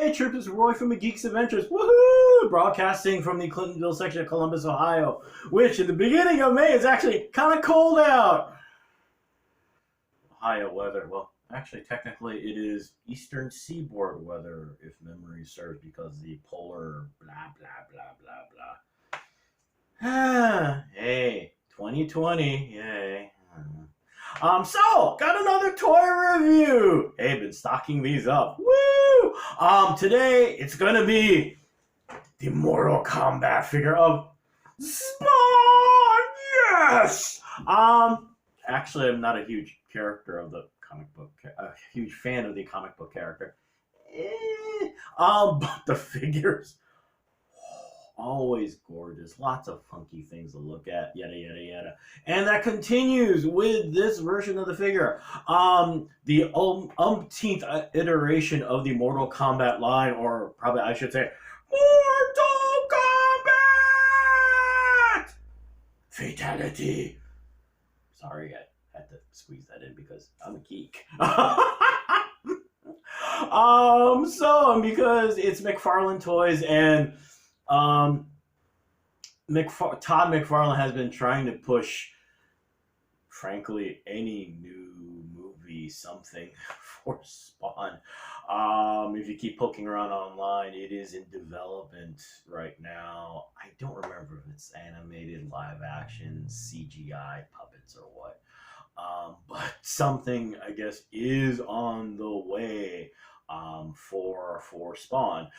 Hey, Trip, it's Roy from the Geeks Adventures. Woohoo! Broadcasting from the Clintonville section of Columbus, Ohio, which in the beginning of May is actually kind of cold out. Ohio weather. Well, actually, technically, it is eastern seaboard weather, if memory serves, because the polar blah, blah, blah, blah, blah. Hey, 2020, yay. So, got another toy review. Hey, been stocking these up. Woo! Today, it's gonna be the Mortal Kombat figure of Spawn! Yes! Actually, I'm not a huge character of the comic book, a huge fan of the comic book character. But the figures, always gorgeous. Lots of funky things to look at, yada, yada, yada. And that continues with this version of the figure. The umpteenth iteration of the Mortal Kombat line, or probably I should say, Mortal Kombat! Fatality. Sorry, I had to squeeze that in because I'm a geek. Because it's McFarlane Toys, and Todd McFarlane has been trying to push, frankly, any new movie, something for Spawn. If you keep poking around online, it is in development right now. I don't remember if it's animated, live action, CGI, puppets, or what. But something, I guess, is on the way for Spawn.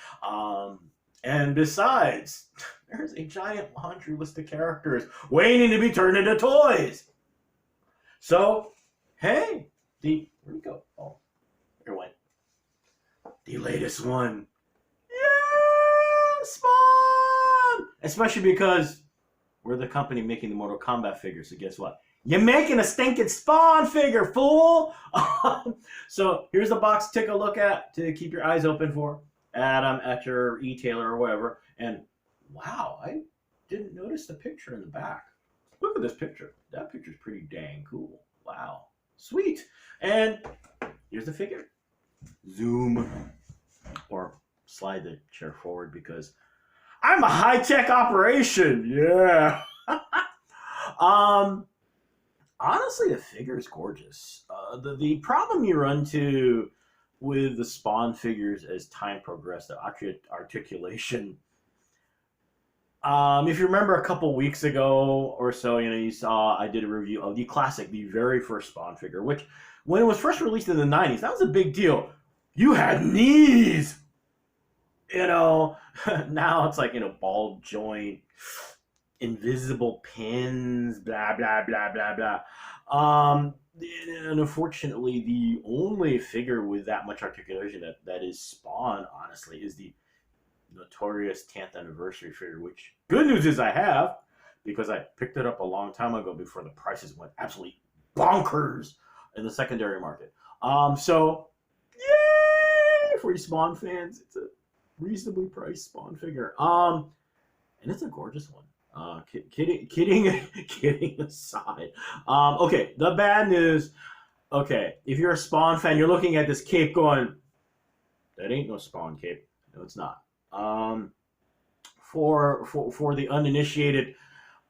And besides, there's a giant laundry list of characters waiting to be turned into toys. So, hey, where'd it go? Oh, there it went. The latest one. Yeah, Spawn! Especially because we're the company making the Mortal Kombat figures, so guess what? You're making a stinking Spawn figure, fool! So, here's the box to take a look at, to keep your eyes open for. At your e-tailer or whatever, and wow, I didn't notice the picture in the back. Look at this picture. That picture's pretty dang cool. Wow, sweet. And here's the figure. Zoom or slide the chair forward because I'm a high-tech operation. Yeah. Honestly, the figure is gorgeous. The problem you run into with the Spawn figures as time progressed, the articulation. If you remember a couple weeks ago or so, you saw I did a review of the classic, the very first Spawn figure, which when it was first released in the 90s, that was a big deal. You had knees! Now it's like, ball joint, invisible pins, blah, blah, blah, blah, blah. And unfortunately, the only figure with that much articulation that is Spawn, honestly, is the notorious 10th anniversary figure, which good news is I have, because I picked it up a long time ago before the prices went absolutely bonkers in the secondary market. So, yay for you Spawn fans. It's a reasonably priced Spawn figure. And it's a gorgeous one. Kidding aside. Okay, the bad news. Okay, if you're a Spawn fan, you're looking at this cape going, that ain't no Spawn cape. No, it's not. For the uninitiated,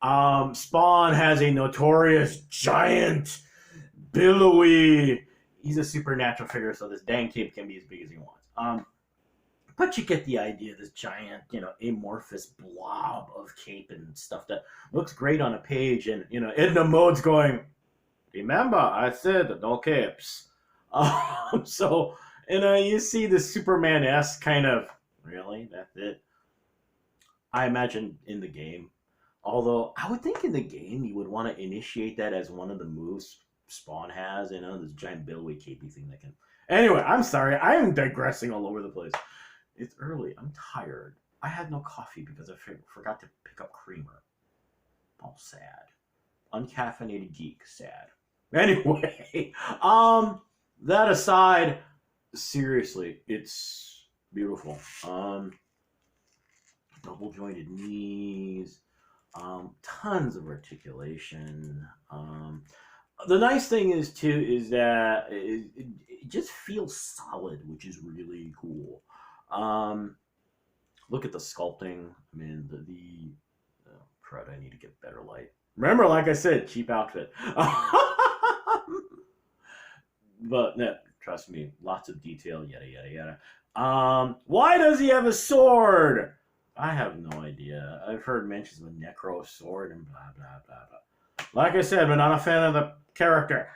Spawn has a notorious giant, billowy. He's a supernatural figure, so this dang cape can be as big as he wants. But you get the idea, this giant, amorphous blob of cape and stuff that looks great on a page. And, Edna Mode's going, remember, I said no capes. So, you see the Superman-esque kind of, really? That's it? I imagine in the game. Although, I would think in the game you would want to initiate that as one of the moves Spawn has. This giant billowy capey thing that can... Anyway, I'm sorry. I'm digressing all over the place. It's early. I'm tired. I had no coffee because I forgot to pick up creamer. Oh, sad. Uncaffeinated geek. Sad. Anyway, that aside, seriously, it's beautiful. Double jointed knees, tons of articulation. The nice thing is too is that it just feels solid, which is really cool. Look at the sculpting. I mean, crud, I need to get better light. Remember, like I said, cheap outfit. But no, trust me, lots of detail, yada yada yada. Why does he have a sword? I have no idea. I've heard mentions of a necro sword and blah blah blah blah. Like I said, I'm not a fan of the character.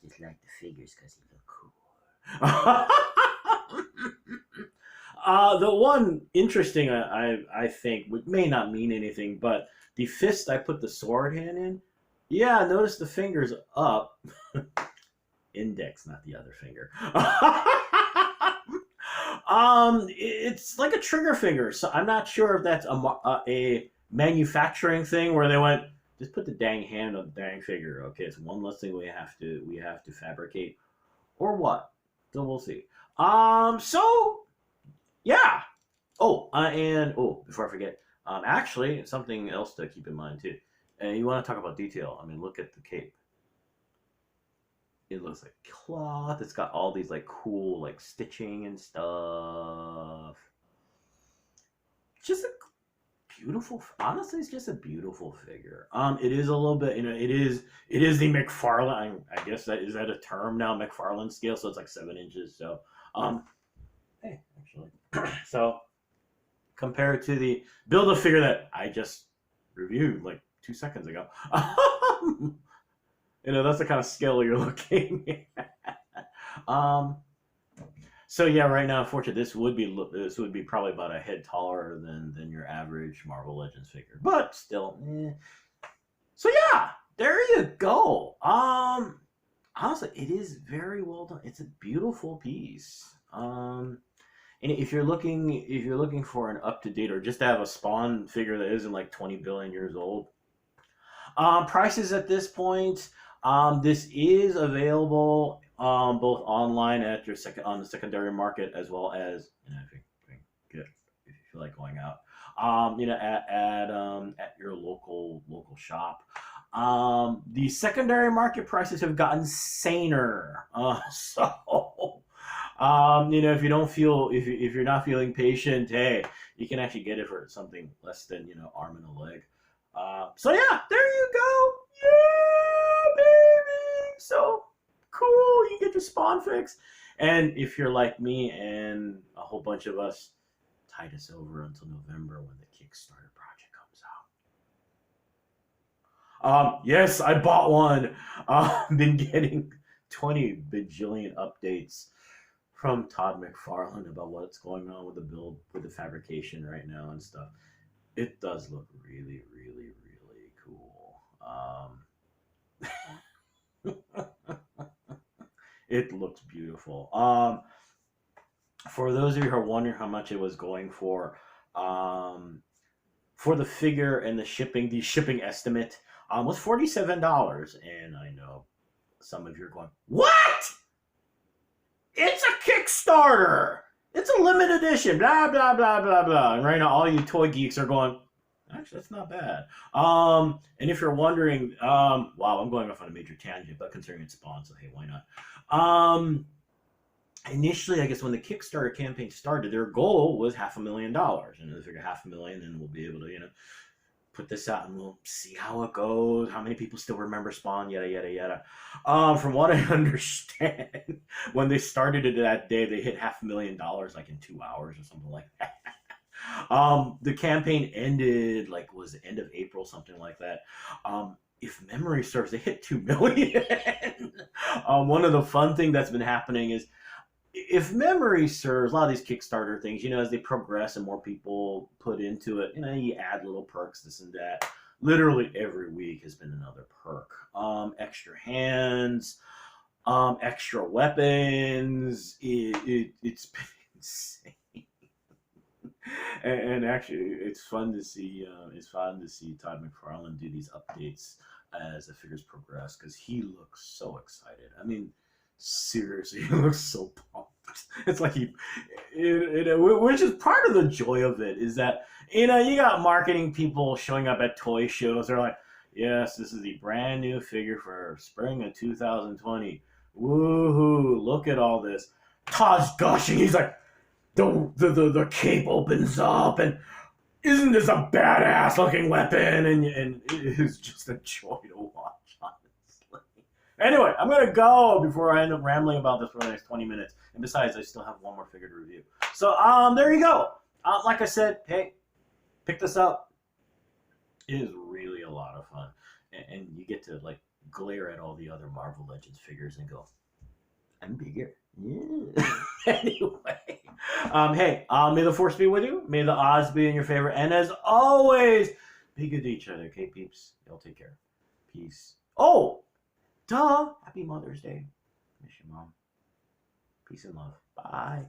Just like the figures because he look cool. The one interesting I think may not mean anything, but the fist I put the sword hand in. Yeah, notice the fingers up. Index, not the other finger. It's like a trigger finger, so I'm not sure if that's a manufacturing thing where they went, just put the dang hand on the dang figure. Okay, it's one less thing we have to fabricate, or what? So we'll see. So yeah. And before I forget, actually something else to keep in mind too. And you want to talk about detail? I mean, look at the cape. It looks like cloth. It's got all these like cool like stitching and stuff. Just a beautiful. Honestly, it's just a beautiful figure. It is a little bit. It is the McFarlane. I guess that is that a term now. McFarlane scale. So it's like 7 inches. So hey, actually, so compared to the Build-A-Figure that I just reviewed like 2 seconds ago. That's the kind of scale you're looking at. So yeah, right now, unfortunately, this would be probably about a head taller than your average Marvel Legends figure, but still. So yeah, there you go. Honestly, it is very well done. It's a beautiful piece. And if you're looking for an up to date or just to have a Spawn figure that isn't like 20 billion years old, prices at this point. This is available both online at on the secondary market as well as if you feel like going out, at your local shop. The secondary market prices have gotten saner. If you're not feeling patient, hey, you can actually get it for something less than arm and a leg. So yeah, there you go. Yeah, baby. So cool. You get your Spawn fix. And if you're like me and a whole bunch of us, tide us over until November when the Kickstarter project comes out. Yes, I bought one. Been getting 20 bajillion updates from Todd McFarlane about what's going on with the build, with the fabrication right now and stuff. It does look really, really, really cool. It looks beautiful. For those of you who are wondering how much it was going for the figure and the shipping estimate was $47. And I know some of you are going, what? It's a Kickstarter. It's a limited edition. Blah blah blah blah blah. And right now, all you toy geeks are going, actually, that's not bad. And if you're wondering, wow, I'm going off on a major tangent, but considering it's Spawn, so hey, why not? Initially, I guess when the Kickstarter campaign started, their goal was $500,000, and they figure $500,000, and we'll be able to, put this out, and we'll see how it goes. How many people still remember Spawn? Yada yada yada. From what I understand, when they started it that day, they hit $500,000 like in 2 hours or something like that. The campaign ended was the end of April, something like that. If memory serves, they hit 2 million. One of the fun things that's been happening is, if memory serves, a lot of these Kickstarter things, as they progress and more people put into it, you add little perks, this and that. Literally every week has been another perk. Extra hands, extra weapons. It's been insane. And actually, it's fun to see. Todd McFarlane do these updates as the figures progress, because he looks so excited. I mean, seriously, he looks so pumped. It's like which is part of the joy of it, is that you got marketing people showing up at toy shows. They're like, yes, this is the brand new figure for spring of 2020. Woohoo! Look at all this. Todd's gushing. He's like, the cape opens up, and isn't this a badass looking weapon? And it is just a joy to watch, honestly. Anyway, I'm gonna go before I end up rambling about this for the next 20 minutes. And besides, I still have one more figure to review. So there you go. Like I said, hey, pick this up. It is really a lot of fun, and you get to like glare at all the other Marvel Legends figures and go, I'm bigger. Yeah. Anyway, hey, may the force be with you. May the odds be in your favor. And as always, be good to each other. Okay, peeps? Y'all take care. Peace. Oh, duh. Happy Mother's Day. Miss your mom. Peace and love. Bye.